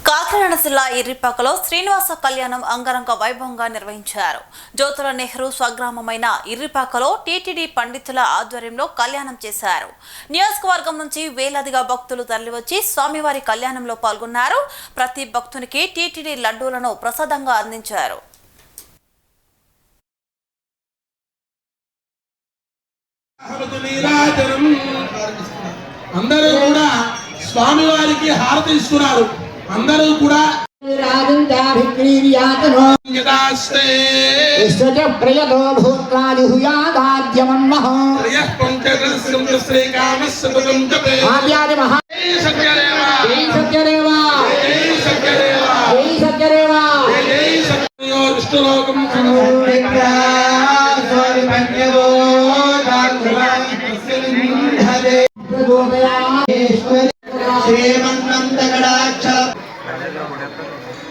కాకినాడ జిల్లా ఇర్రిపాకలో శ్రీనివాస కళ్యాణం అంగరంగ వైభవంగా నిర్వహించారు. జ్యోతుల నెహ్రూ స్వగ్రామమైన ఇర్రిపాకలో టీటీడీ పండితుల ఆధ్వర్యంలో కళ్యాణం చేశారు. నియోజకవర్గం నుంచి వేలాదిగా భక్తులు తరలివచ్చి స్వామివారి కళ్యాణంలో పాల్గొన్నారు. ప్రతి భక్తునికి టీటీడీ లడ్డూలను ప్రసాదంగా అందించారు. అందరూ కూడా స్వామివారికి హారతి ఇస్తున్నారు. అందరూ కూడా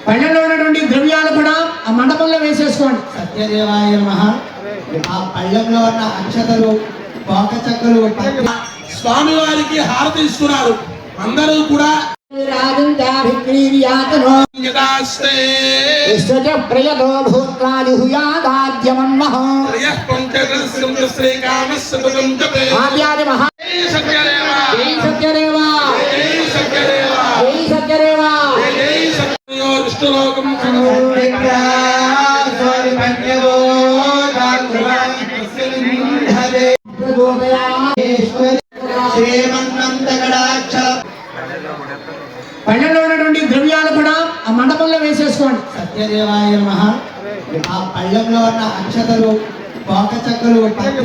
పళ్ళలో ఉన్నటువంటి ద్రవ్యాలు కూడా ఆ మండపంలో వేసేసుకోండి. సత్యదేవాయ నమః. ఆ పళ్ళంలో ఉన్న అక్షతలు పోక చక్కలు స్వామివారికి హారతి ఇస్తున్నారు. అందరూ కూడా పళ్ళలో ఉన్నటువంటి ద్రవ్యాలు కూడా ఆ మండపంలో వేసేసుకోండి. సత్యదేవాయ నమః. ఆ పళ్ళంలో ఉన్న అక్షతలు పోక చక్కలు